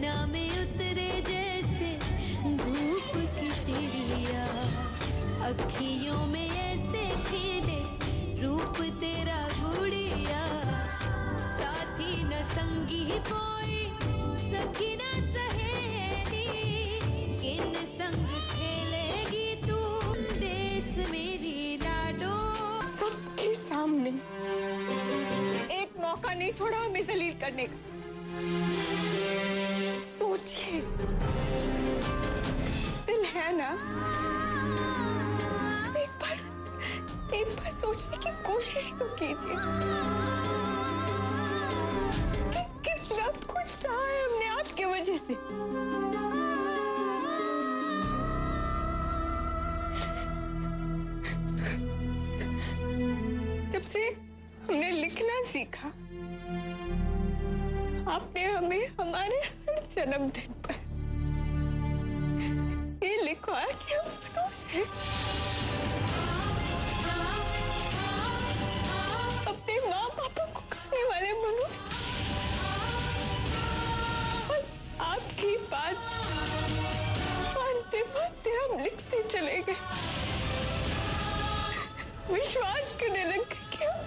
सीना में उतरे जैसे धूप की चिड़िया, अखियों में ऐसे खिले रूप तेरा गुड़िया, साथी न संगी कोई सखी न सहेली, किन संग खेलेगी तू देश मेरी लाडो। सबके सामने एक मौका नहीं छोड़ा हमें जलील करने का। सोचिए, दिल है ना? एक बार सोचने की कोशिश तो कीजिए कि कितना कुछ सहा है हमने आपकी वजह से। जब से हमने लिखना सीखा, आपने हमें हमारे हर जन्मदिन पर ये लिखवाया कि हम मनोज हैं। अपने माँ पापा को खाने वाले मनोज। और आपकी बात मानते मानते हम लिखते चले गए, विश्वास करने लग गए कि हम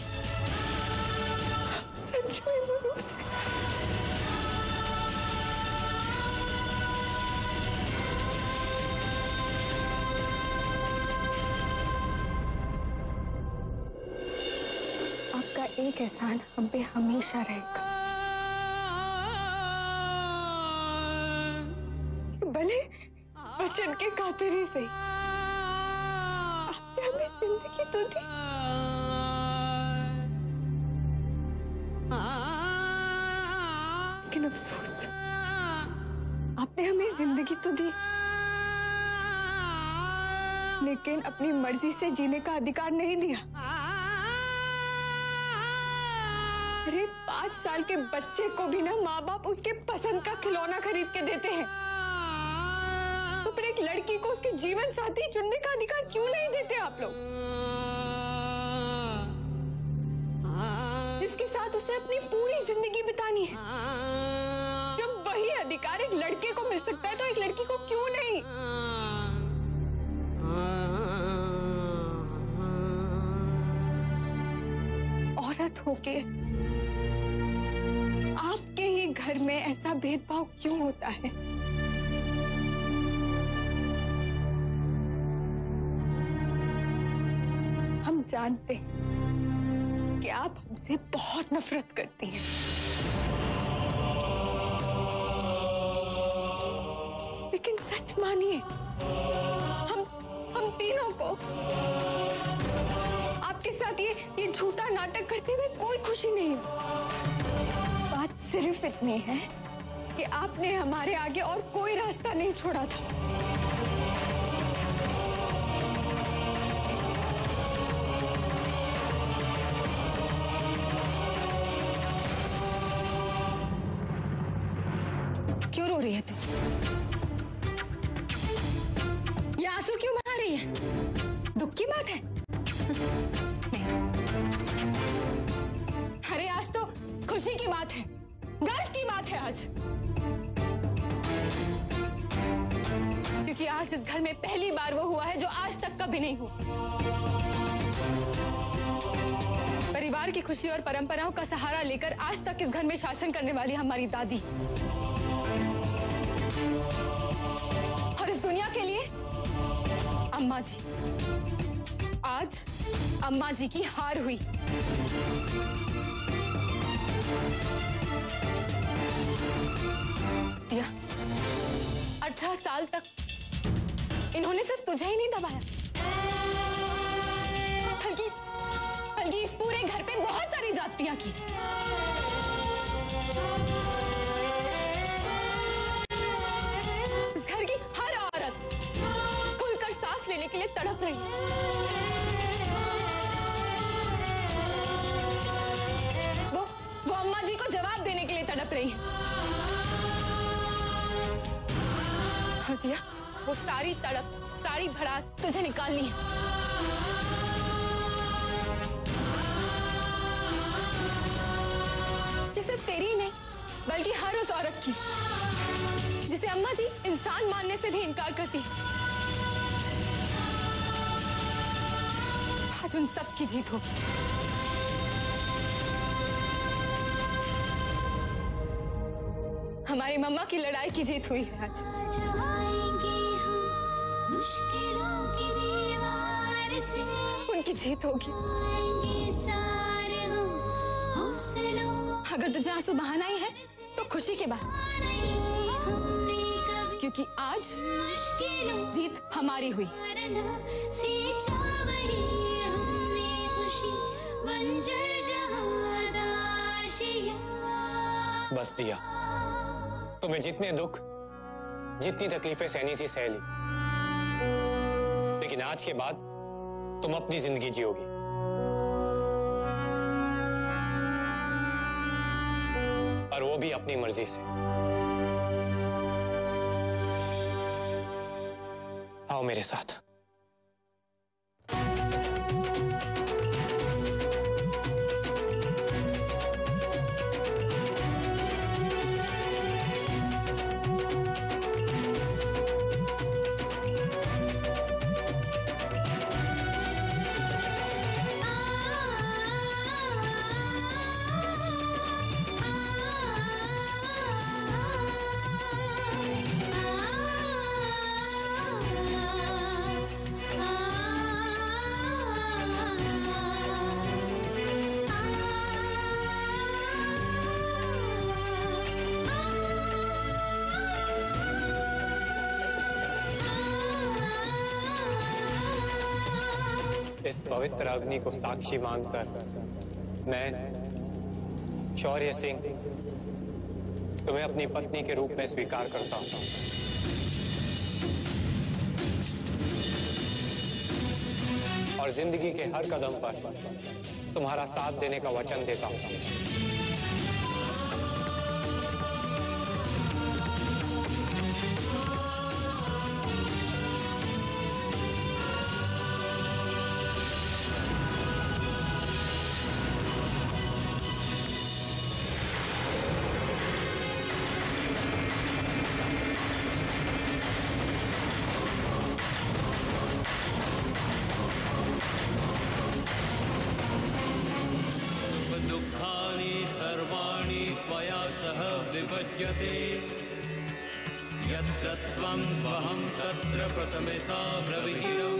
सच में मनोज हैं। आपका एक एहसान हम पे हमेशा रहेगा। भले बचन के खातिर ही सही, आपने हमें जिंदगी तो दी। लेकिन अफसोस, आपने हमें जिंदगी तो दी, लेकिन अपनी मर्जी से जीने का अधिकार नहीं दिया। अरे 5 साल के बच्चे को भी ना माँ बाप उसके पसंद का खिलौना खरीद के देते हैं, तो फिर एक लड़की को उसके जीवन साथी चुनने का अधिकार क्यों नहीं देते आप लोग, जिसके साथ उसे अपनी पूरी जिंदगी बितानी है? जब वही अधिकार एक लड़के को मिल सकता है तो एक लड़की को क्यों नहीं? औरत होके आपके ही घर में ऐसा भेदभाव क्यों होता है? हम जानते हैं कि आप हमसे बहुत नफरत करती हैं, लेकिन सच मानिए, हम तीनों को आपके साथ ये झूठा नाटक करते हुए कोई खुशी नहीं है। बात सिर्फ इतनी है कि आपने हमारे आगे और कोई रास्ता नहीं छोड़ा था। क्यों रो रही है तू? ये आंसू क्यों बहा रही है? दुख की बात है? नहीं। अरे आज तो खुशी की बात है, गर्व की बात है आज, क्योंकि आज इस घर में पहली बार वो हुआ है जो आज तक कभी नहीं हुआ। परिवार की खुशी और परंपराओं का सहारा लेकर आज तक इस घर में शासन करने वाली हमारी दादी, और इस दुनिया के लिए अम्मा जी। आज अम्मा जी की हार हुई। दिया, 18 साल तक इन्होंने सिर्फ तुझे ही नहीं दबाया, बल्कि इस पूरे घर पे बहुत सारी जातियां की। इस घर की हर औरत खुलकर सांस लेने के लिए तड़प रही है। वो अम्मा जी को जवाब देने के लिए तड़प रही है। और दिया, वो सारी तड़प, सारी भड़ास तुझे निकालनी है। ये सिर्फ तेरी नहीं, बल्कि हर उस औरत की। जिसे अम्मा जी इंसान मानने से भी इनकार करती है। आज उन सब की जीत हो। हमारी मम्मा की लड़ाई की जीत हुई है आज। उनकी जीत होगी। अगर तुझे आंसू बहाना ही है तो खुशी के बाद, क्योंकि आज जीत हमारी हुई। बस दिया, तुम्हें जितने दुख, जितनी तकलीफें सहनी थी सह ली, लेकिन आज के बाद तुम अपनी जिंदगी जियोगी। और वो भी अपनी मर्जी से। आओ मेरे साथ। इस पवित्र अग्नि को साक्षी मानकर मैं शौर्य सिंह तुम्हें अपनी पत्नी के रूप में स्वीकार करता हूं और जिंदगी के हर कदम पर तुम्हारा साथ देने का वचन देता हूं। दुःखानि सर्वाणि त्वया सह विभज्यते यत्र त्वं वहं तत्र प्रथमे सा ब्रवीरम्।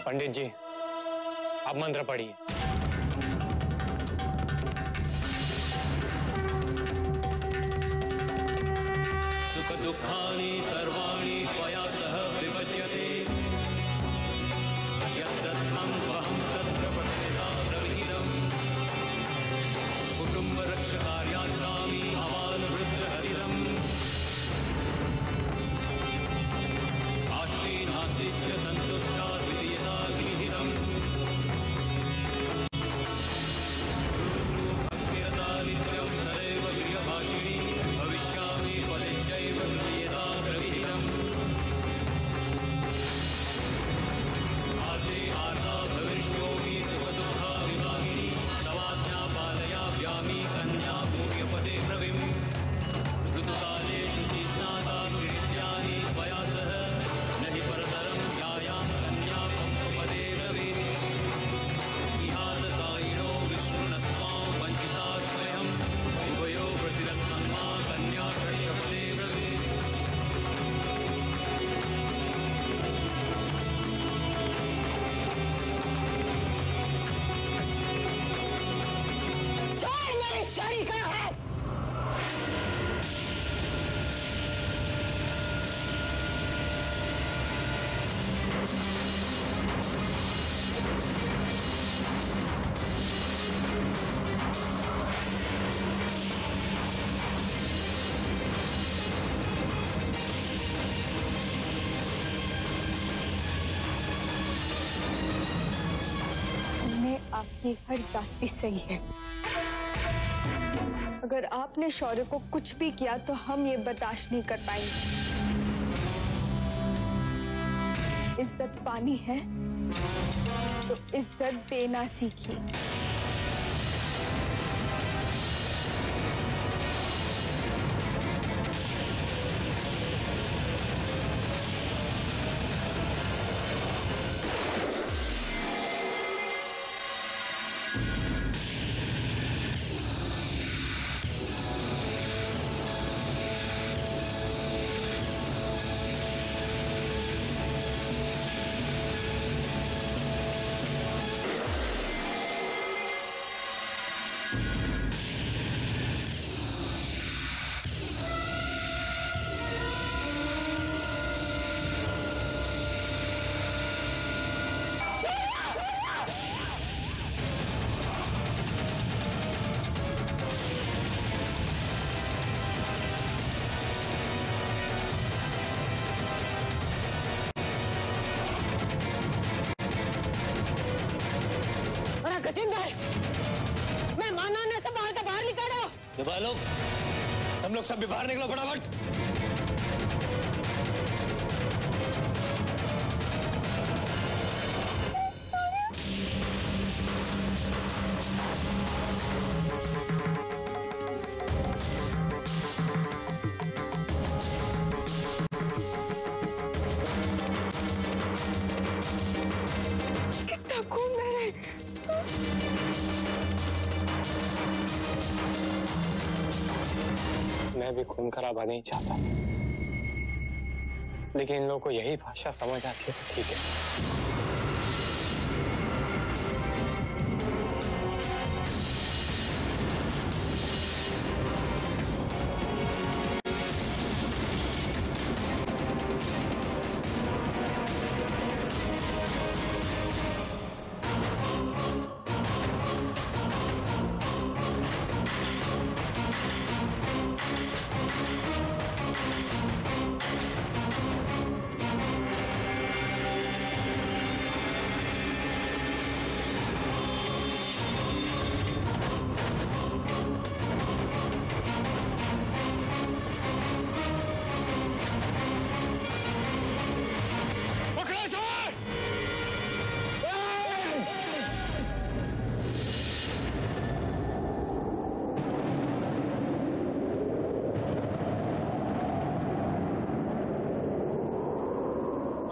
पंडित जी, आप मंत्र पढ़िए। सुख दुःखानि सर्वाणि त्वया सह विभज्यते यत्र त्वं वहं तत्र प्रथमे सा ब्रवीरम्। कुटुम्ब रक्षकार्यास्तामि अवानुवृद्धहरिदम्। आस्ति नास्ति च सन्तुष्टा द्वितीयता विहितम्। भक्तिरता नित्यं सदैव प्रियभाषिणी भविष्यामि पतिश्चैव द्वितीयता प्रविहितम्। आर्ते आर्ता भविष्योऽपि सुखदुःखा विभागिनी तवाज्ञा पालयाम्यामि कन्या भोग्यपदे ब्रवीम्। ऋतुकाले शुचिस्नाता क्रीडित्यानि त्वया सह न हि परतरं यायां कन्या पङ्कपदे ब्रवीमि। इहादसायिनो विष्णुनस्त्वां वञ्चिता स्वयम् उभयो प्रतिरत्नन्मा कन्या षष्ठपदे ब्रवीमि। आपकी हर बात भी सही है। अगर आपने शौर्य को कुछ भी किया तो हम ये बर्दाश्त नहीं कर पाएंगे। इज्जत पानी है तो इज्जत देना सीखिए। लोग तुम लोग सब भी बाहर निकलो फटाफट। कितना खून बह रहा है। मैं भी खून खराबा नहीं चाहता, लेकिन इन लोगों को यही भाषा समझ आती है तो ठीक है।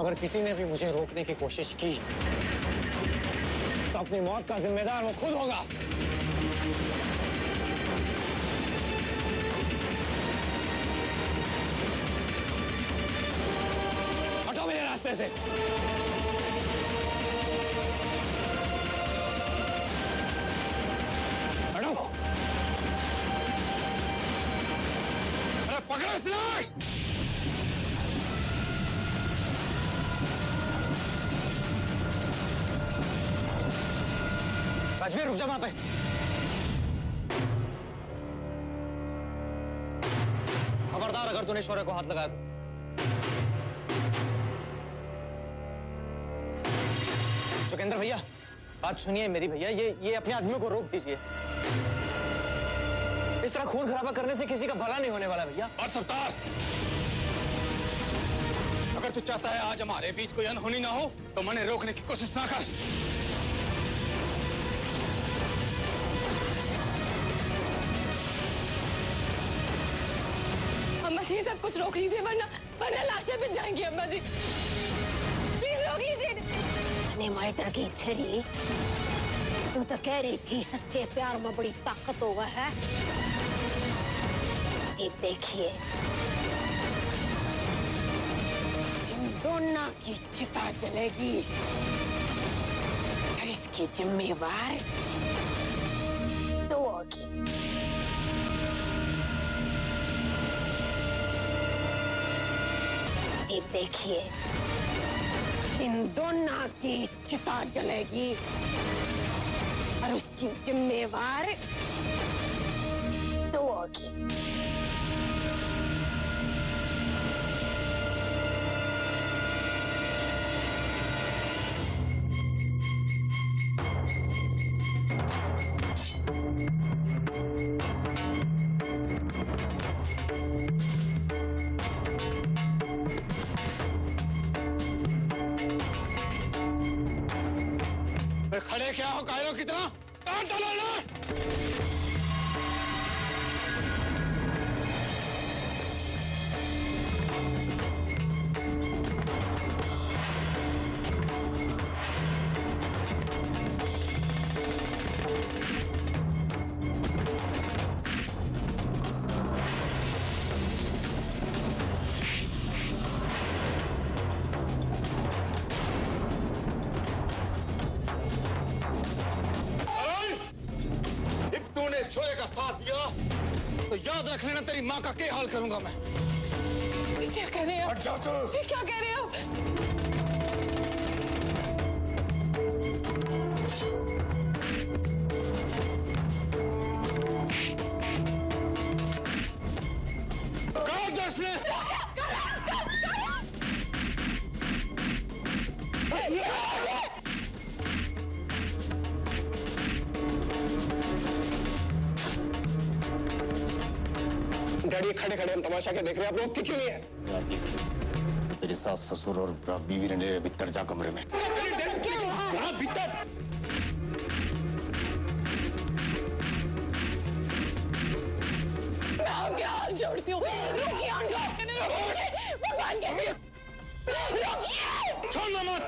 अगर किसी ने भी मुझे रोकने की कोशिश की तो अपनी मौत का जिम्मेदार वो खुद होगा। हटो मेरे रास्ते से। हटो। अरे पकड़ो इस लाश। राजवीर रुक जा वहां पे। खबरदार अगर तूने शौर्य को हाथ लगाया तो। जोगेंद्र भैया बात सुनिए मेरी भैया, ये अपने आदमियों को रोक दीजिए। इस तरह खून खराबा करने से किसी का भला नहीं होने वाला भैया। और सरदार अगर तू चाहता है आज हमारे बीच कोई अनहोनी ना हो तो मने रोकने की कोशिश ना कर। अम्मा जी सब कुछ रोक लीजिए वरना लाशें बिछ जाएंगी। अम्मा जी प्लीज रोक लीजिए। माइटर की छरी, तू तो कह रही थी सच्चे प्यार में बड़ी ताकत होगा है। ये देखिए इन दोनों की चिता जलेगी और इसकी जिम्मेवार तो होगी। ये देखिए इन दोनों की चिता जलेगी और उसकी जिम्मेवार तो होगी। की तरह काट डालो इन्हें। तूने इस छोरे का साथ दिया तो याद रख लेना तेरी माँ का क्या हाल करूंगा मैं। क्या कह रहे हैं आप? क्या कह रहे हैं आप? काट दो इसने। डैडी खड़े खड़े हम तमाशा के देख रहे हैं, आप लोग क्यों नहीं है? तेरे सास ससुर और बीवी ने भीतर जा कमरे में। भीतर मैं आपके हाथ जोड़ती हूँ, रोकिए भगवान के लिए रोकिए। छोड़ना मत।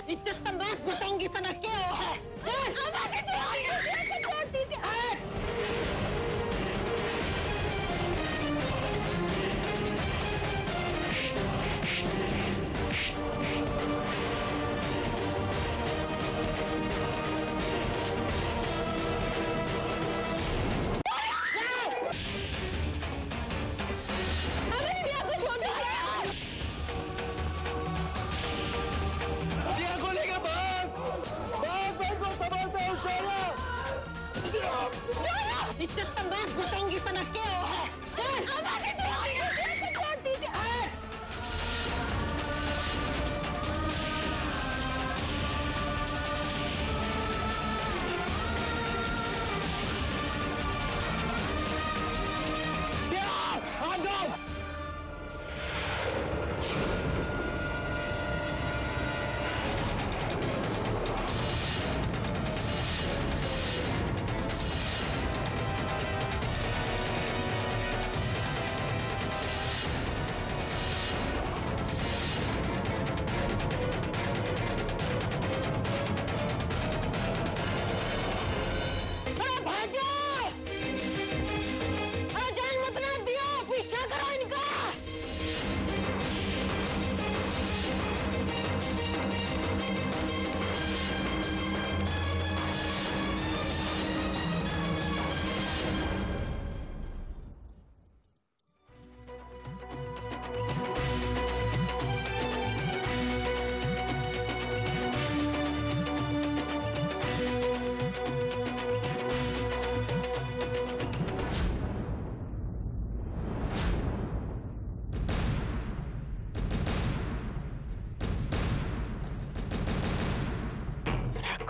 इससे तंबाक घुटाऊंगी तना क्या है?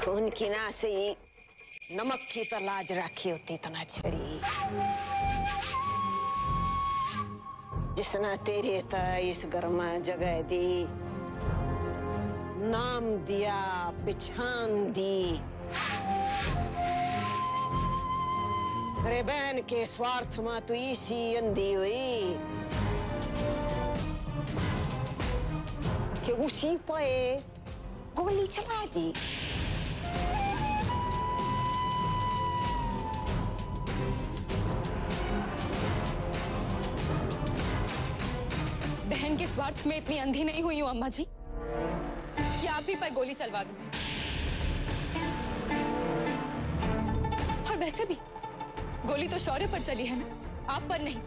खून की ना सही नमक की तो लाज रखी होती तना छरी जिसने तेरे ता इस घर में जगह दी नाम दिया पहचान दी अरे बहन के स्वार्थ में तू इसी अंधी हुई कि उसी पे गोली चला दी। बहन के स्वार्थ में इतनी अंधी नहीं हुई हूं अम्मा जी कि आप ही पर गोली चलवा दूं। और वैसे भी गोली तो शौर्य पर चली है ना, आप पर नहीं।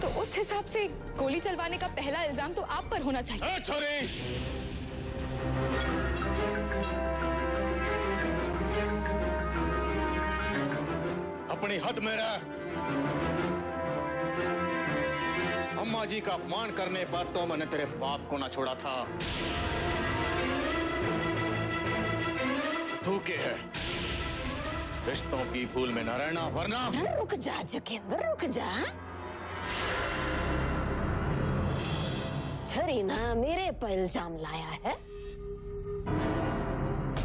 तो उस हिसाब से गोली चलवाने का पहला इल्जाम तो आप पर होना चाहिए। छोरी अपनी हद में रह। अम्मा जी का अपमान करने पर तो मैंने तेरे बाप को ना छोड़ा था। धोखे है, रिश्तों की भूल में न रहना वरना। रुक जा जोगेंद्र रुक जा। छरी ना मेरे पर इल्जाम लाया है,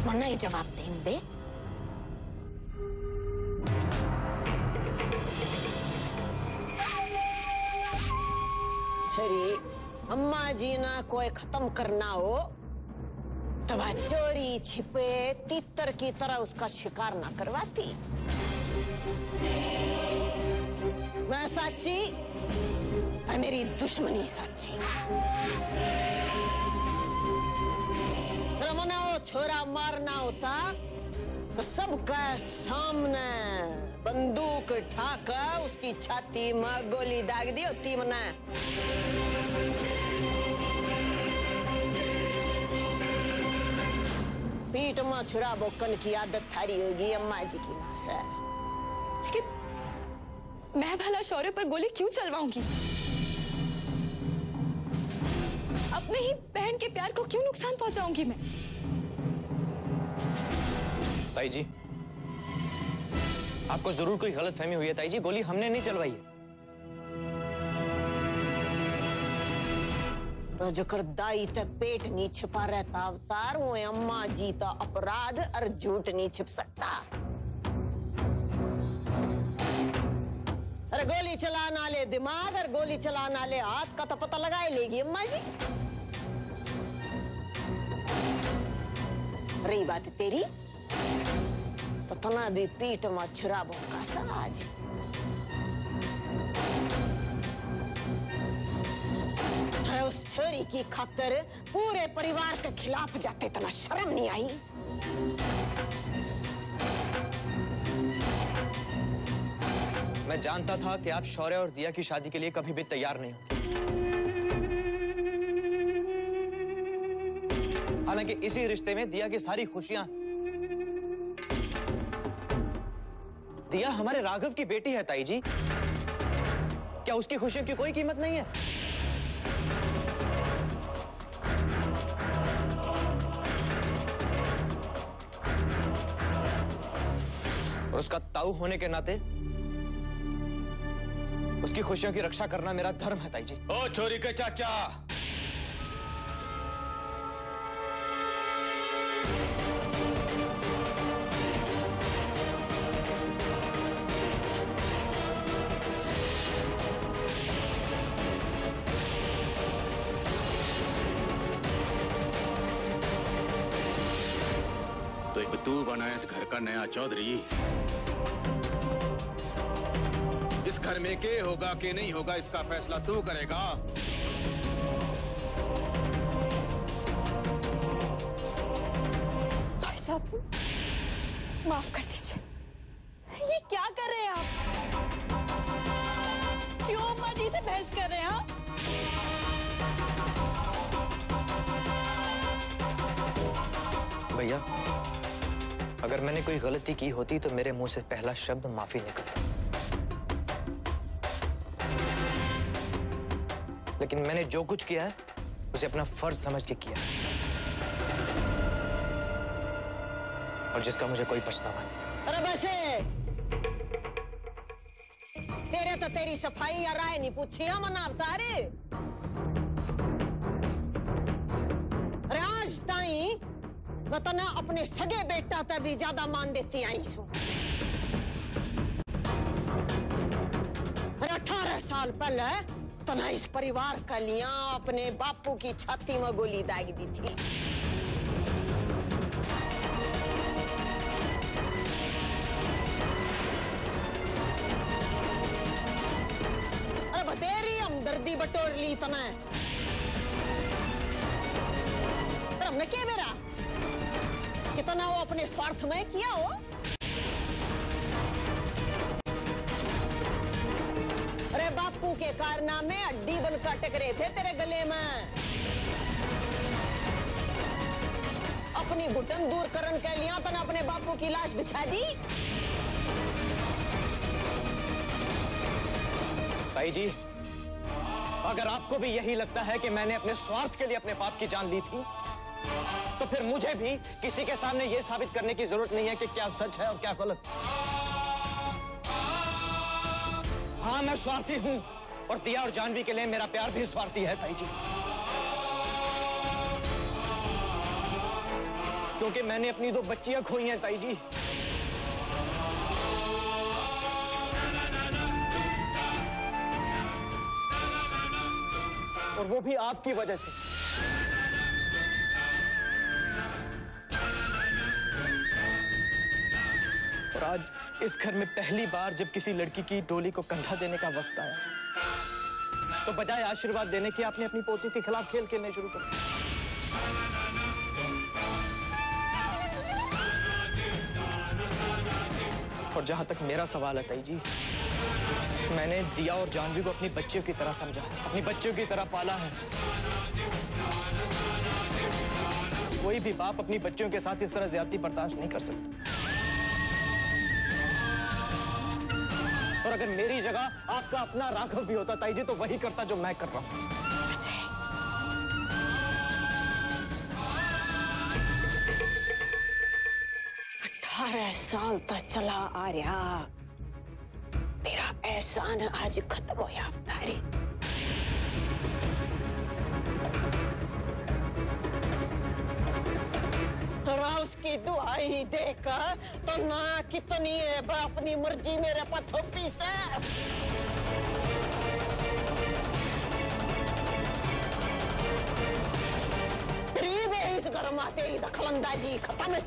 मना ही जवाब दें दे। छरी अम्मा जी ना कोई खत्म करना हो तो वह चोरी छिपे तीतर की तरह उसका शिकार ना करवाती। मैं सच्ची और मेरी दुश्मनी सच्ची। रमना वो छोरा मारना होता तो सबका सामने बंदूक उठाकर उसकी छाती में गोली दाग दी होती मना। पीठ में छुरा बोकन की आदत थारी होगी अम्मा जी की ना से। लेकिन मैं भला शौर्य पर गोली क्यों चलवाऊंगी? अपने ही बहन के प्यार को क्यों नुकसान पहुंचाऊंगी मैं? ताई जी, आपको जरूर कोई गलतफहमी हुई है ताई जी, गोली हमने नहीं चलवाई है। जोकर दाई ते पेट नहीं छिपा रहता अवतार वो अम्मा जी ता अपराध और झूठ नहीं छिप सकता। अरे गोली चलाना ले दिमाग और गोली चलाना ले हाथ का तो पता लगा ही लेगी अम्मा जी। रही बात तेरी तो तना भी पीठ में छुरा भोंका सा आज। अरे उस छोरी की खातिर पूरे परिवार के खिलाफ जाते तना शर्म नहीं आई? मैं जानता था कि आप शौर्य और दिया की शादी के लिए कभी भी तैयार नहीं हो। हालांकि इसी रिश्ते में दिया की सारी खुशियां। दिया हमारे राघव की बेटी है ताई जी, क्या उसकी खुशियों की कोई कीमत नहीं है? और उसका ताऊ होने के नाते उसकी खुशियों की रक्षा करना मेरा धर्म है ताई जी। ओ छोरी के चाचा, तो एक तू बना इस घर का नया चौधरी। इस घर में के होगा के नहीं होगा इसका फैसला तू करेगा। भाई साहब माफ कर दीजिए, ये क्या कर रहे हैं आप? क्यों अम्मा जी से बहस कर रहे हैं आप? भैया, अगर मैंने कोई गलती की होती तो मेरे मुंह से पहला शब्द माफी निकलता, लेकिन मैंने जो कुछ किया है उसे अपना फर्ज समझ के किया और जिसका मुझे कोई पछतावा नहीं। अरे वैसे तेरे तो तेरी सफाई या राय नहीं पूछी हम अवतारे। अरे आज ताई मैं तना अपने सगे बेटा पे भी ज्यादा मान देती आई सू। अरे 18 साल पहले तना इस परिवार का लिया अपने बापू की छाती में गोली दाग दी थी। अरे बतेरी हमदर्दी बटोर ली तना। अरे हमने क्या बेरा कितना वो अपने स्वार्थ में किया हो। अरे बापू के कारनामे अड्डी बनकर टकरे थे तेरे गले में। अपनी घुटन दूर करने के लिए तने अपने बापू की लाश बिछा दी। भाई जी, अगर आपको भी यही लगता है कि मैंने अपने स्वार्थ के लिए अपने बाप की जान ली थी, तो फिर मुझे भी किसी के सामने यह साबित करने की जरूरत नहीं है कि क्या सच है और क्या गलत। हाँ, मैं स्वार्थी हूं और दिया और जानवी के लिए मेरा प्यार भी स्वार्थी है ताई जी, क्योंकि मैंने अपनी 2 बच्चियां खोई हैं ताई जी। और वो भी आपकी वजह से। और आज इस घर में पहली बार जब किसी लड़की की डोली को कंधा देने का वक्त आया, तो बजाय आशीर्वाद देने के आपने अपनी पोती के खिलाफ खेल खेलने शुरू कर दिया। और जहां तक मेरा सवाल है ताई जी, मैंने दिया और जानवी को अपनी बच्चियों की तरह समझा है, अपनी बच्चियों की तरह पाला है। कोई भी बाप अपनी बच्चियों के साथ इस तरह ज्यादती बर्दाश्त नहीं कर सकता। और अगर मेरी जगह आपका अपना राघव भी होता ताई जी, तो वही करता जो मैं कर रहा हूं। 18 साल तक चला आ रहा तेरा एहसान आज खत्म हो या अवतारी। उसकी दुआई देकर तो ना कितनी है अपनी मर्जी मेरे पर थोपी से। गरीब है इस घर में तेरी दखलंदाजी खत्म है।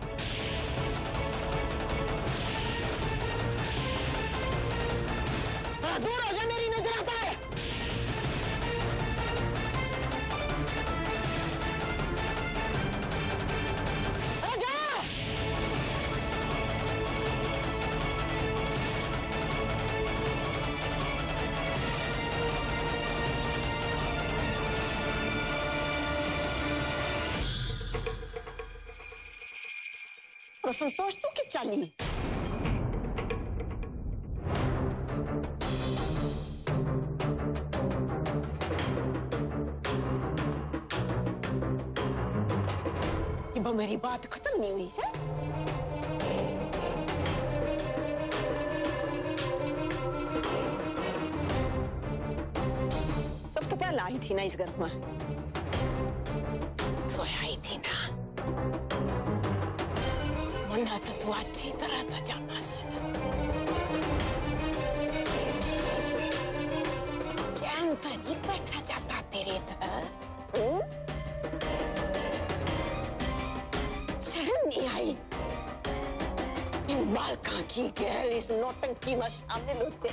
दूर हो जा, मेरी नजर आता है। संतोष तू कि चाली कि मेरी बात खत्म नहीं हुई है। सब तो पहले आई थी ना इस घर में, तो आई थी ना। मना तो तू अच्छी तरह था जाना से। चैन तो नहीं बैठा जाता तेरे था। चैन नहीं आई इन बालका की गैर इस नौटंकी में शामिल होते।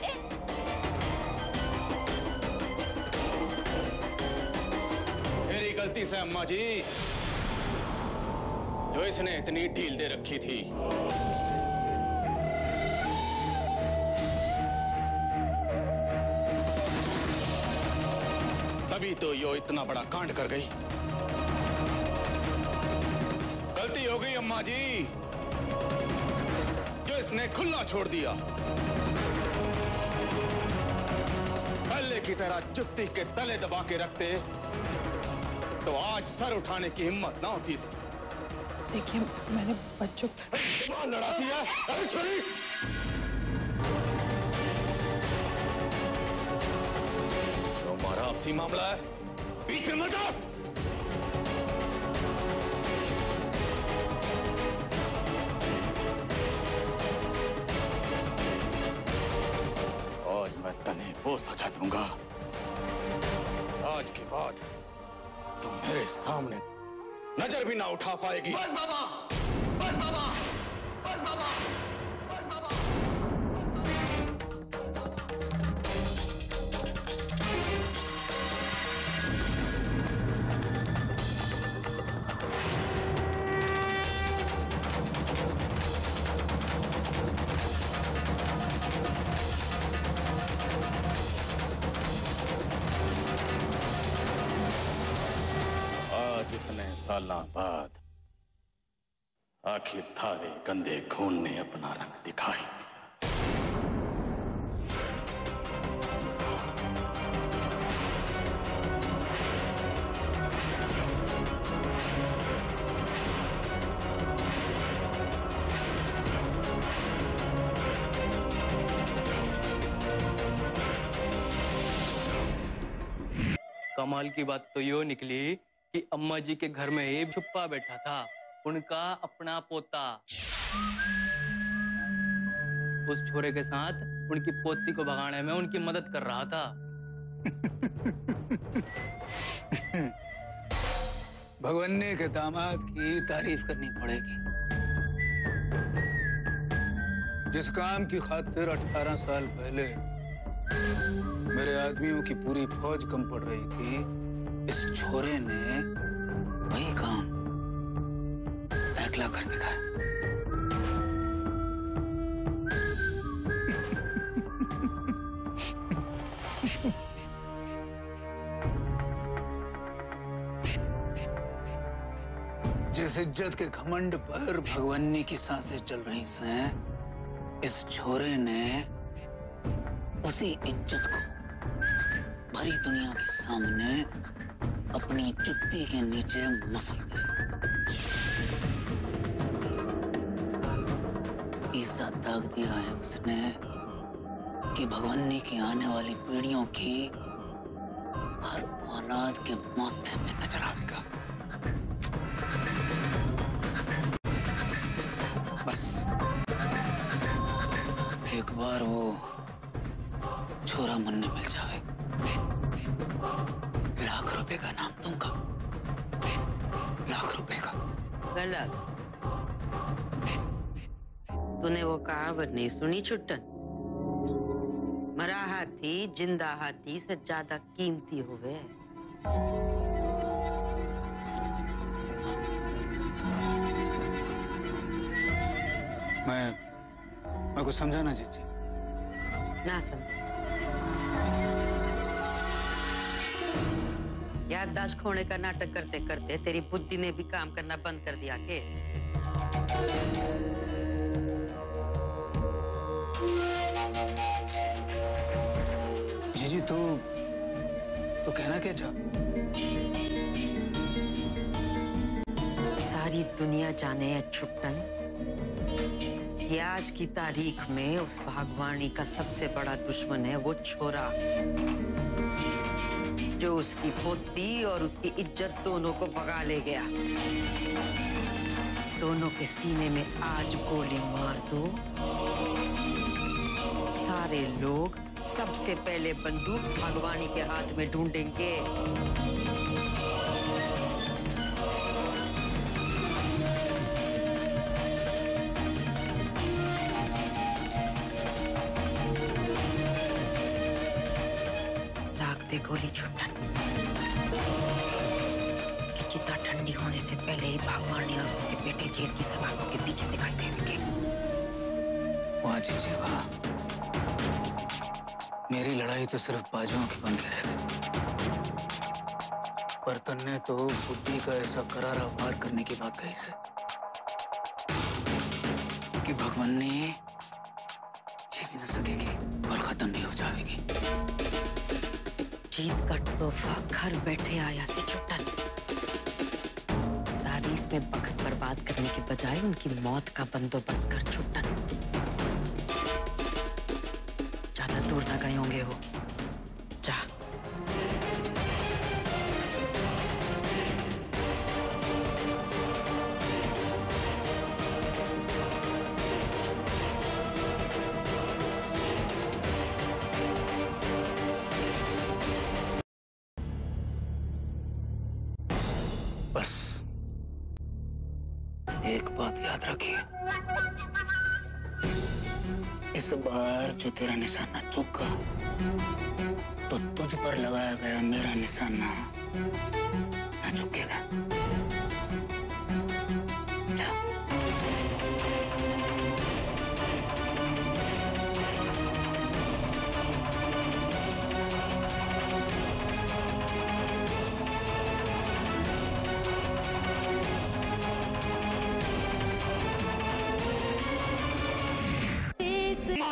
मेरी गलती से अम्मा जी, जो इसने इतनी ढील दे रखी थी। तभी तो यो इतना बड़ा कांड कर गई। गलती हो गई अम्मा जी, जो इसने खुला छोड़ दिया। पहले की तरह जुत्ती के तले दबा के रखते तो आज सर उठाने की हिम्मत ना होती इसकी। देखिए मैंने बच्चों जवान लड़ाती है। अरे छोरी! तो हमारा आपसी मामला है, बीच में मत आओ। आज मैं तने वो सजा दूंगा, आज के बाद तुम मेरे सामने नजर भी ना उठा पाएगी। बस बाबा, बस बाबा, बस बाबा, बस बाबा। इतने सालों बाद आखिर थारे गंदे खून ने अपना रंग दिखाई दिया। कमाल की बात तो यो निकली कि अम्मा जी के घर में ही छुपा बैठा था उनका अपना पोता। उस छोरे के साथ उनकी पोती को भगाने में उनकी मदद कर रहा था। भगवन्नी के दामाद की तारीफ करनी पड़ेगी। जिस काम की खातिर 18 साल पहले मेरे आदमियों की पूरी फौज कम पड़ रही थी, इस छोरे ने वही काम एकला कर दिखाया। जिस इज्जत के घमंड पर भगवन्नी की सांसें चल रही हैं, इस छोरे ने उसी इज्जत को भरी दुनिया के सामने अपनी जुत्ती के नीचे मसल दिया। ऐसा दाग दिया है उसने कि भगवन्नी की आने वाली पीढ़ियों की हर औलाद के माथे में नजर आएगा। बस एक बार वो छोरा मन में मिल जाए, लाख रुपए का नाम दूंगा, लाख रुपए का। गलत। तूने वो कहावत नहीं सुनी छुट्टन? मरा हाथी जिंदा हाथी से ज्यादा कीमती होवे। मैं कुछ समझा ना जीजी। ना समझा। याददाश्त खोने का नाटक करते करते तेरी बुद्धि ने भी काम करना बंद कर दिया के? जीजी तो कहना क्या चाह? सारी दुनिया जाने है छुट्टन कि आज की तारीख में उस भागवानी का सबसे बड़ा दुश्मन है वो छोरा, जो उसकी पोती और उसकी इज्जत दोनों को भगा ले गया। दोनों के सीने में आज गोली मार दो, सारे लोग सबसे पहले बंदूक भगवानी के हाथ में ढूंढेंगे। गोली छुट्टन कि चिता ठंडी होने से पहले ही भगवानी और उसके बेटे जेल की सलाखों के पीछे दिखाई देंगे। वाह जीजी वाह, मेरी लड़ाई तो सिर्फ बाजुओं की बन के रह गई। बर्तन ने तो बुद्धि का ऐसा करारा वार करने की बात कही से कि भगवानी जी भी न सकेगी और खत्म भी हो जाएगी। जीत का तोहफा घर बैठे आया से छुट्टन। में वक्त बर्बाद करने के बजाय उनकी मौत का बंदोबस्त कर छुट्टन। ज्यादा दूर न गए होंगे वो। जा। बस एक बात याद रखिए, इस बार जो तेरा निशाना चूका तो तुझ पर लगाया गया मेरा निशाना न चूकेगा। जा।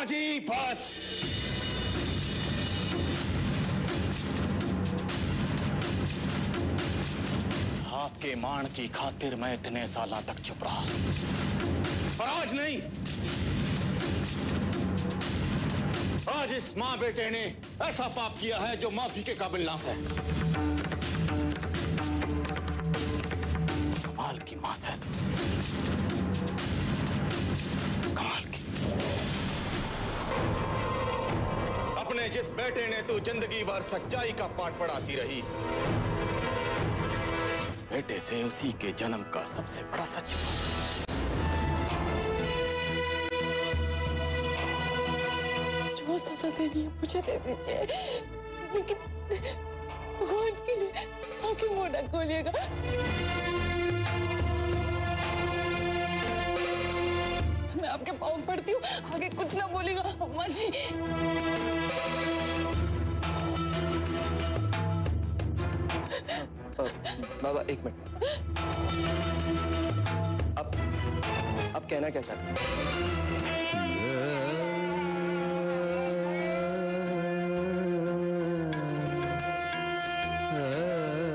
जी बस। आपके मान की खातिर मैं इतने साल तक चुप रहा, पर आज नहीं। आज इस माँ बेटे ने ऐसा पाप किया है जो माफी के काबिल ना है। कमाल की माँ है, कमाल की। अपने जिस बेटे ने तू जिंदगी भर सच्चाई का पाठ पढ़ाती रही, उस बेटे से उसी के जन्म का सबसे बड़ा सच। जो सजा देनी है मुझे दे दीजिए, लेकिन भगवान के लिए आंखें मुंह न खोलिएगा। मैं आपके पाँव पड़ती हूँ, आगे कुछ ना बोलेगा अम्मा जी। बाबा एक मिनट, अब कहना क्या चाहते हैं?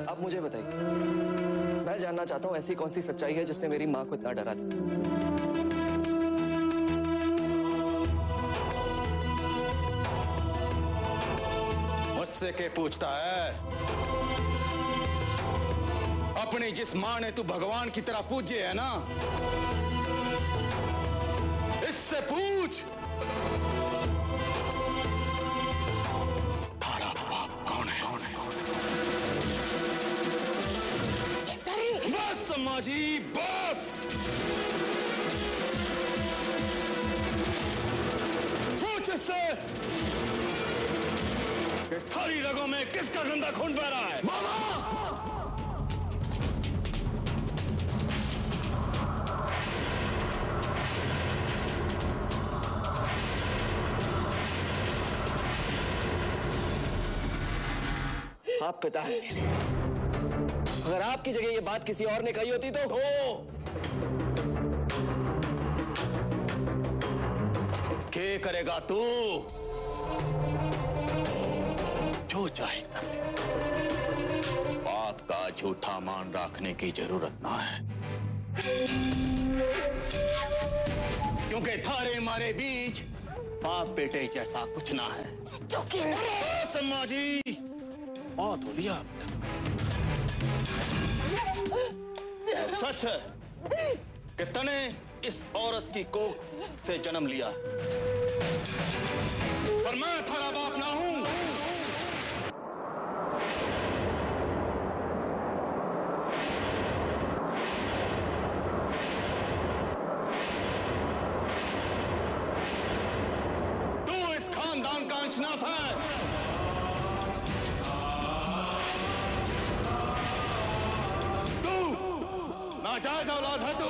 आप मुझे बताइए, मैं जानना चाहता हूँ ऐसी कौन सी सच्चाई है जिसने मेरी माँ को इतना डरा दिया। मुझसे के पूछता है? अपनी जिस माँ ने तू भगवान की तरह पूजे है ना, इससे पूछ थारा बाप कौन है? बस अम्मा जी बस। पूछ इससे कि थारी रगों में किसका गंदा खून बह रहा है? मामा! आप पिता है मेरे। अगर आपकी जगह ये बात किसी और ने कही होती तो क्या करेगा तू? जो चाहे कर ले। बाप का झूठा मान रखने की जरूरत ना है, क्योंकि थारे मारे बीच बाप बेटे जैसा कुछ ना है। सम्मा जी बहुत हो लिया। सच है कि तने इस औरत की कोख से जन्म लिया, पर मैं थारा बाप ना हूं। तू इस खानदान का अंशनास है। नाजायज औलाद है तू,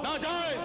नाजायज।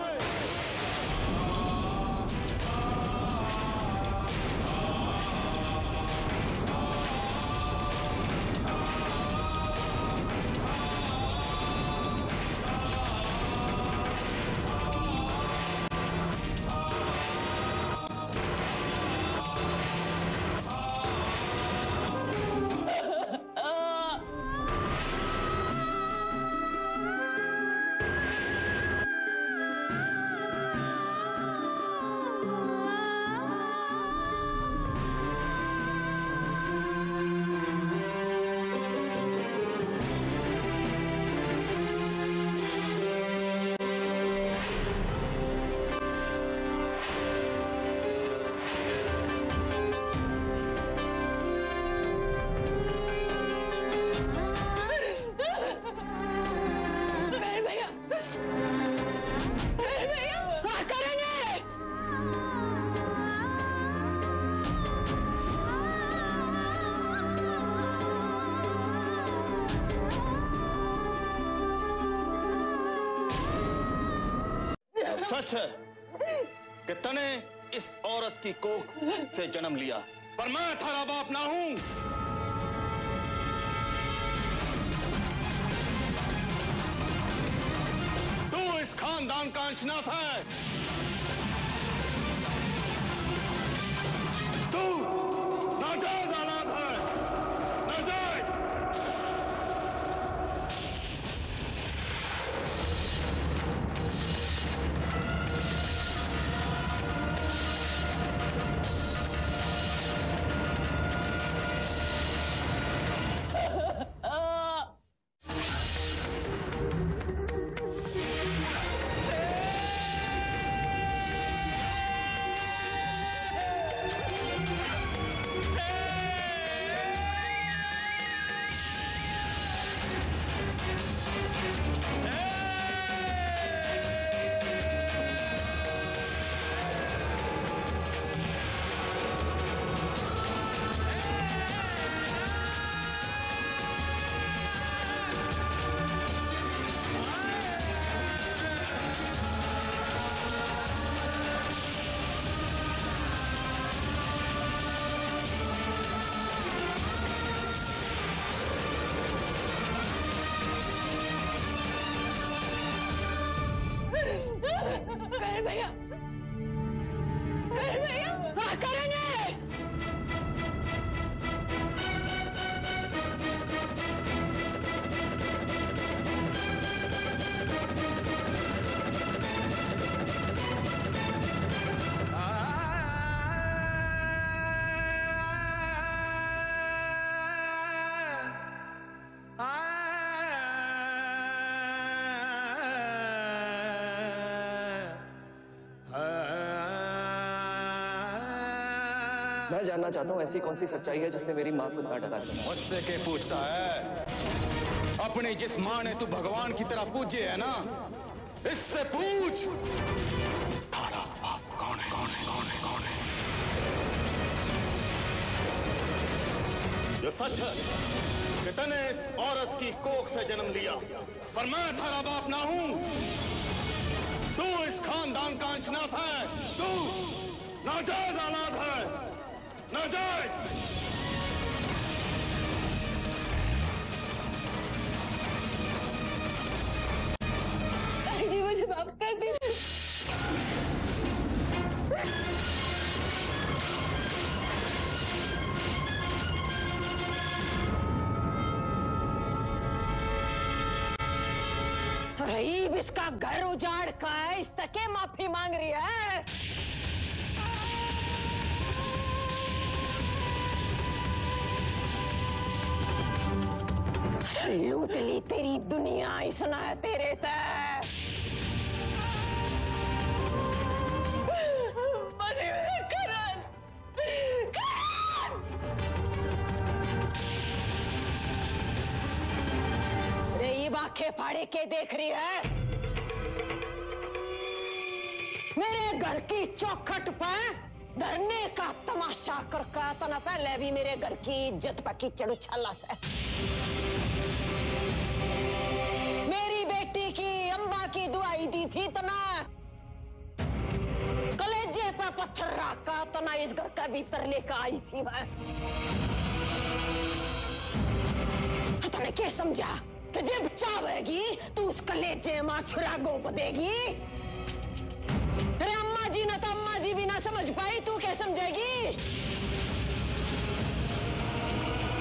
सच है कि तने इस औरत की कोख से जन्म लिया, पर मैं थारा बाप ना हूं। तू इस खानदान का अंशनास है। तू नाजायज औलाद है, नाजायज। करण भैया, करण भैया, हाँ करण है। मैं जानना चाहता हूँ ऐसी कौन सी सच्चाई है जिसने मेरी माँ को इतना डरा दिया। मुझसे के पूछता है? अपनी जिस माँ ने तू भगवान की तरह पूजे है ना, इससे पूछ। थारा बाप कौन है? कौन है? कौन है? कौन है? ये सच है कि तने इस औरत की कोख से जन्म लिया, पर मैं थारा बाप ना हूं। तू इस खानदान का अंशनास है। तू नाजायज औलाद है, नाजायज। जी मुझे माफ कर दीजिए। रहीब इसका घर उजाड़ का है, इस तके माफी मांग रही है। लूट ली तेरी दुनिया, इसना है तेरे तक। मरे हुए करण, करण! रहीब आंखें फाड़े के देख रही है। मेरे घर की चौखट पर धरने का तमाशा कर का तना पहले भी मेरे घर की इज्जत पर कीचड़ उछाला से। मेरी बेटी की अम्बा की दुआई दी थी तना, कलेजे पर पत्थर रखा तना इस घर का भीतर लेकर आई थी मैं। तने क्या समझा कि जब चाहेगी तू उस कलेजे मां छुरा गोप देगी? अरे अम्मा जी ना तो अम्मा जी भी ना समझ पाई, तू क्या समझेगी?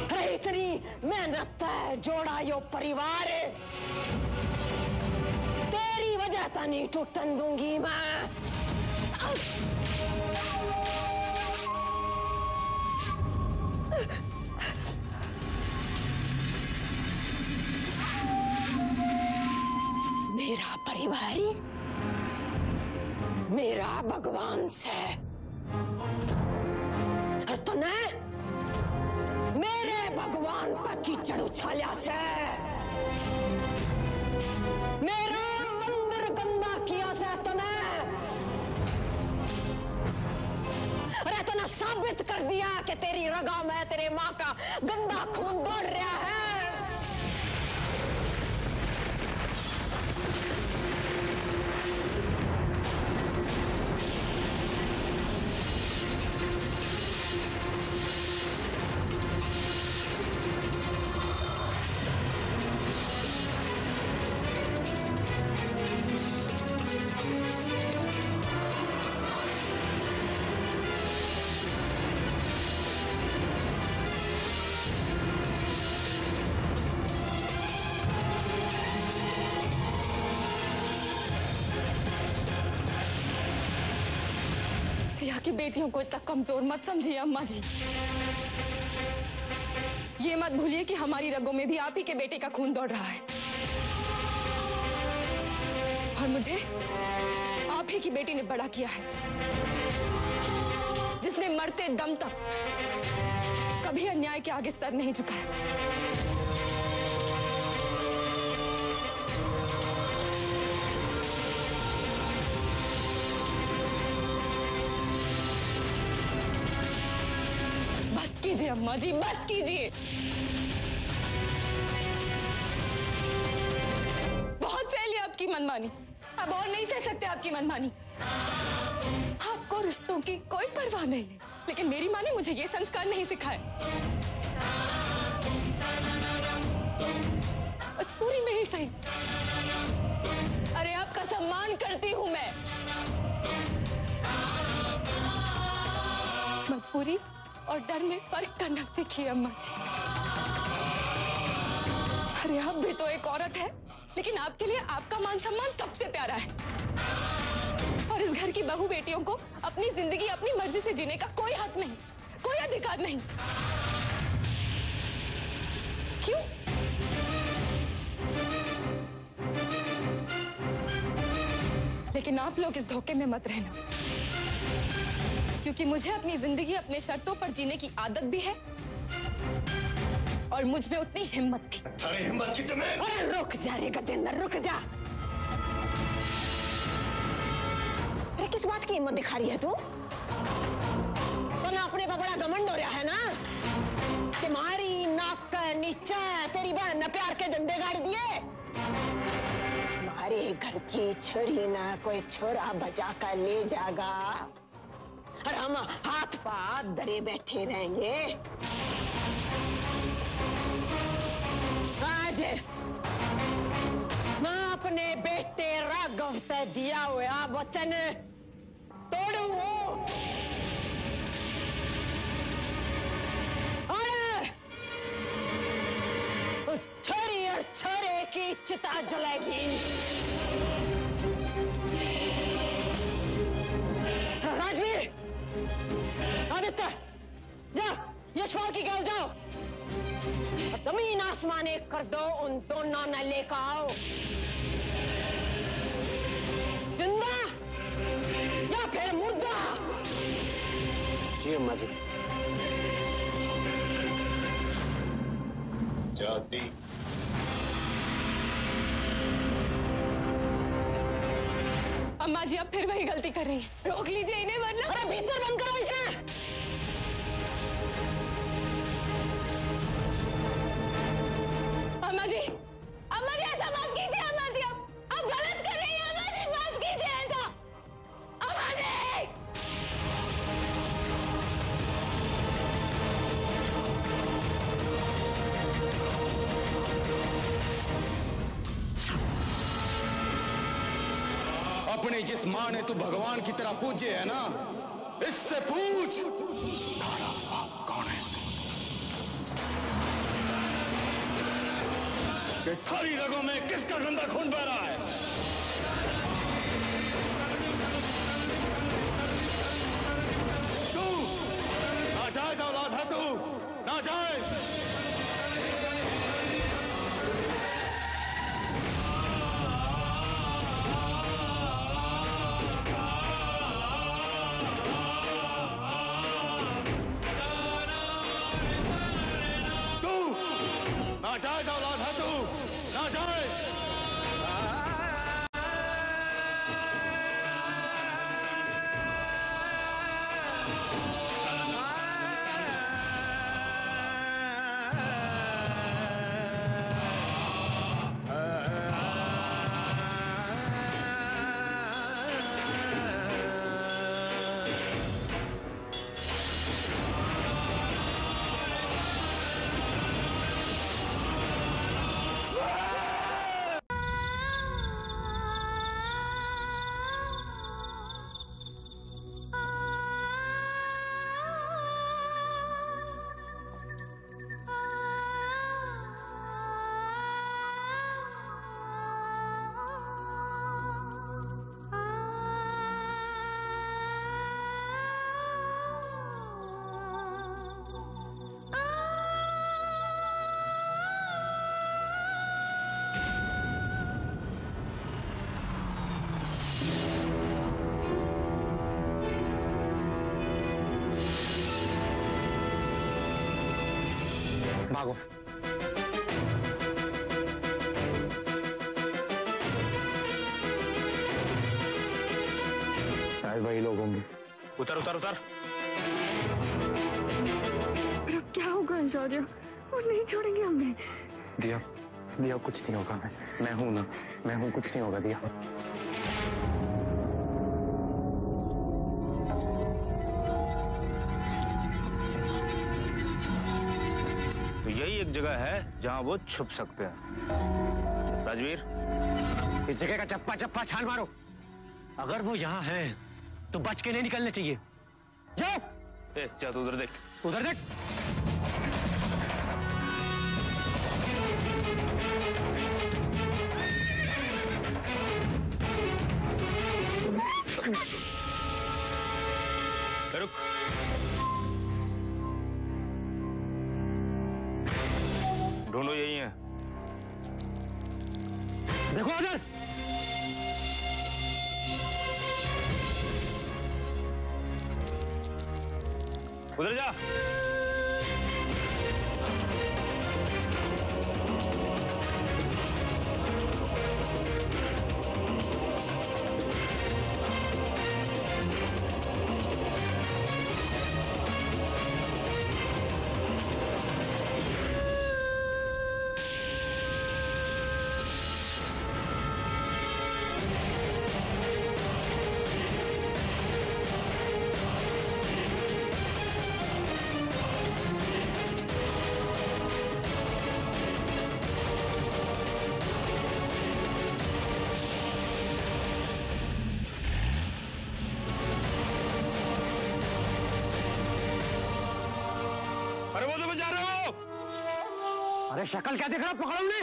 अरे इतनी मेहनत है जोड़ा यो परिवार, तेरी वजह तो नहीं टूटन दूंगी मैं। मेरा परिवार ही मेरा भगवान से, और तूने मेरे भगवान पर कीचड़ उछालिया से, मेरा मंदिर गंदा किया से तूने, अरे तूने साबित कर दिया कि तेरी रगा में तेरे माँ का गंदा खून दौड़ रहा है। की बेटियों को इतना कमजोर मत समझिए अम्मा जी। ये मत भूलिए कि हमारी रगों में भी आप ही के बेटे का खून दौड़ रहा है और मुझे आप ही की बेटी ने बड़ा किया है, जिसने मरते दम तक कभी अन्याय के आगे सर नहीं झुकाया। बस कीजिए अम्मा जी, बस कीजिए। बहुत सह लिया आपकी मनमानी, अब और नहीं सह सकते आपकी मनमानी। आपको रिश्तों की कोई परवाह नहीं है, लेकिन मेरी माँ ने मुझे ये संस्कार नहीं सिखाए। मजबूरी में ही सही, अरे आपका सम्मान करती हूं मैं। मजबूरी और डर में फर्क करना सीखिए अम्मा जी। अरे आप भी तो एक औरत है, लेकिन आपके लिए आपका मान सम्मान सबसे प्यारा है। और इस घर की बहू बेटियों को अपनी जिंदगी अपनी मर्जी से जीने का कोई हक नहीं, कोई अधिकार नहीं। क्यों? लेकिन आप लोग इस धोखे में मत रहना, क्योंकि मुझे अपनी जिंदगी अपने शर्तों पर जीने की आदत भी है और मुझ में उतनी हिम्मत भी। अरे हिम्मत की तुम्हें? अरे रुक जा रे गजेंद्र, रुक जा। अरे किस बात की हिम्मत दिखा रही है तू? तो ना अपने पर बड़ा घमंड हो रहा है ना, तुम्हारी नाक का नीचा तेरी बहन ने प्यार के डंडे गाड़ दिए। हमारे घर की छोरी ना कोई छोरा बजा कर ले जाएगा और हम हाथ पाथ धरे बैठे रहेंगे। आज मैं अपने बेटे राघव से दिया हुआ वचन तोड़ूंगा और उस छोरी और छोरे की चिता जलेगी। राजवीर, आदित्य, जाओ यशपाल की गल जाओ, जमीन आसमान एक कर दो, उन दोनों ने लेकर आओ। जिंदा या फिर मुर्दा? जी अम्मा जी। जाती अम्मा जी, अब फिर वही गलती कर रही है, रोक लीजिए इन्हें वरना। अरे भीतर बंद करो इसे। अम्मा जी, अम्मा जी ऐसा मत कीजिए। अम्मा जी आप गलत कर रही हैं। अम्मा जी मत कीजिए ऐसा। अम्मा जी अपने जिस माँ ने तू भगवान की तरह पूजे है ना, इससे पूछ तारा बाप कौन है, कि थारी रगों में किसका गंदा खून बह रहा है। तू नाजायज औलाद है, तू नाजायज। नाजायज औलाद है तू, नाजायज। भागो। शायद वही लोग होंगे। उतर उतर उतर। क्या होगा शौर्य? वो नहीं छोड़ेंगे हमें। दिया, दिया कुछ नहीं होगा। मैं हूं ना, मैं हूं, कुछ नहीं होगा दिया। तो यही एक जगह है जहां वो छुप सकते हैं। राजवीर, इस जगह का चप्पा चप्पा छान मारो। अगर वो यहाँ है तो बच के नहीं निकलने चाहिए। जाओ। जा तू उधर देख, उधर देख। रुक। ढूंढो, यही है। देखो उधर। उधर जा। अरे शक्ल क्या देख रहा? पकड़ो उन्हें।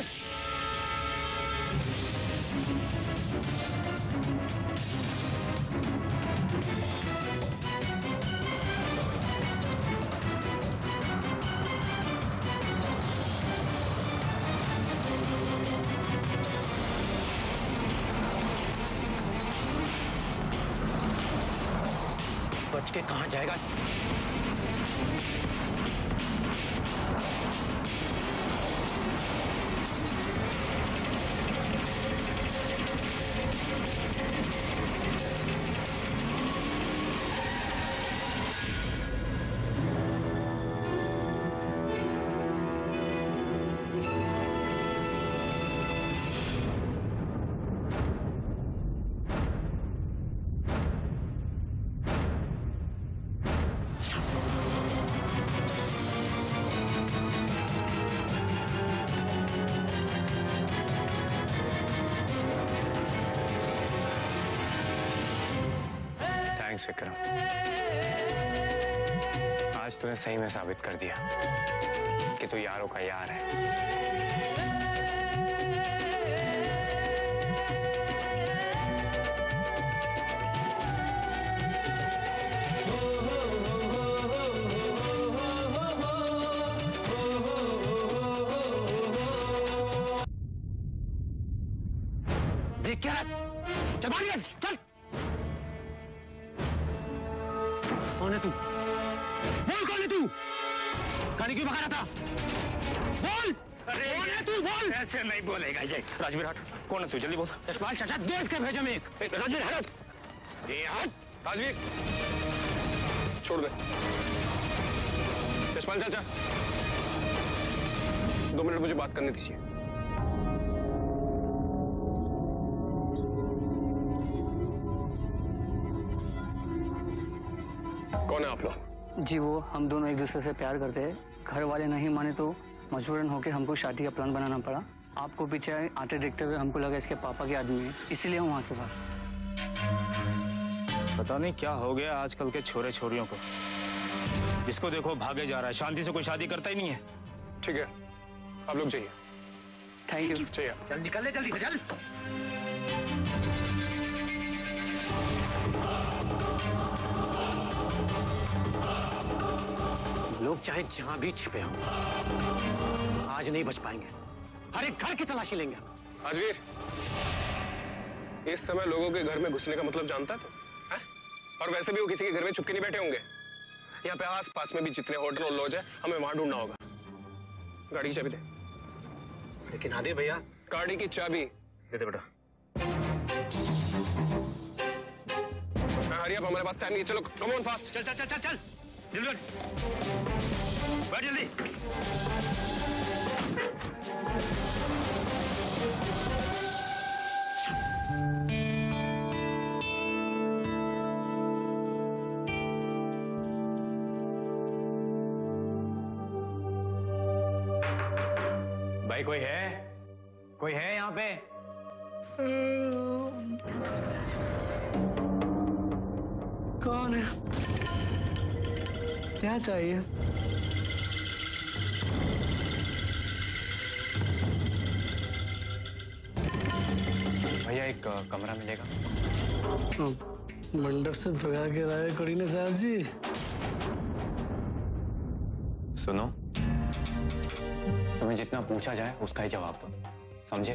बच के कहां जाएगा? विक्रम, आज तूने सही में साबित कर दिया कि तू यारों का यार है। देख क्या चल भाग, चल। कौन है तू? बोल कौन है तू? गाड़ी क्यों भगा रहा था? बोल। अरे कौन है तू? बोल। ऐसे नहीं बोलेगा ये। राजवीर हट। कौन है तू? जल्दी बोल। यशपाल चाचा देश के भेजा में एक। राजवीर हट। ये हट। राजवीर छोड़ दे। यशपाल चाचा 2 मिनट मुझे बात करनी थी। कौन है आप लोग? जी वो हम दोनों एक दूसरे से प्यार करते हैं। घर वाले नहीं माने तो मजबूरन होकर हमको शादी का प्लान बनाना पड़ा। आपको पीछे आते देखते हुए हमको लगा इसके पापा के आदमी है, इसीलिए हम वहां से भागे। पता नहीं क्या हो गया आजकल के छोरे छोरियों को, जिसको देखो भागे जा रहा है, शांति से कोई शादी करता ही नहीं है। ठीक है आप लोग जाइए। Thank you. चाहिए चल निकल ले जल्दी से, चल। लोग चाहे जहां भी छिपे हों, आज नहीं बच पाएंगे। हर एक घर की तलाशी लेंगे। राजवीर, इस समय लोगों के घर में घुसने का मतलब जानता है तू? है? और वैसे भी वो किसी के घर में छुपके नहीं बैठे होंगे। यहाँ पे आस पास में भी जितने होटल और लॉज है हमें वहां ढूंढना होगा। गाड़ी की चाबी दे। लेकिन आदित्य भैया, गाड़ी की चाबी दे दे बेटा। हरी, अब हमारे पास टाइम नहीं है, चलो कम ऑन फास्ट। चल चल चल चल चल जल्दी बैठ जल्दी। भाई कोई है? कोई है यहाँ पे? कौन है? क्या चाहिए? भैया एक कमरा मिलेगा? मंडप से भगा के लाए करीने साहब जी। सुनो, तुम्हें जितना पूछा जाए उसका ही जवाब दो, समझे?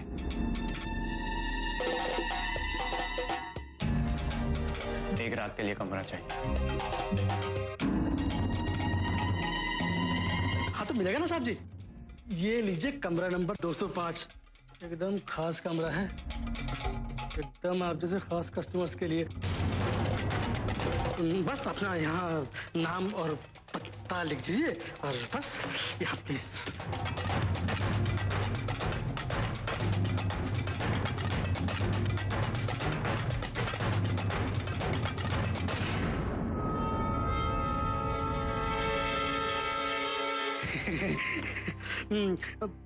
एक रात के लिए कमरा चाहिए। हाँ तो मिलेगा ना साहब जी। ये लीजिए कमरा नंबर 205। एकदम खास कमरा है, एकदम आप जैसे खास कस्टमर्स के लिए। बस अपना यहाँ नाम और पता लिख दीजिए और बस यहाँ प्लीज।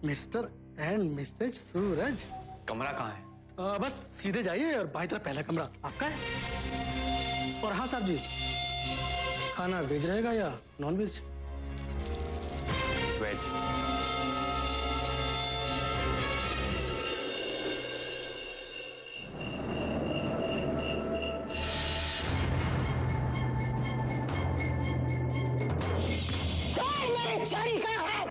मिस्टर एंड मिसेज सूरज। कमरा कहाँ है? बस सीधे जाइए और बाईं तरफ पहला कमरा आपका है। और हाँ साहब जी, खाना वेज रहेगा या नॉन वेज? वेज। मेरी छड़ी कहाँ है?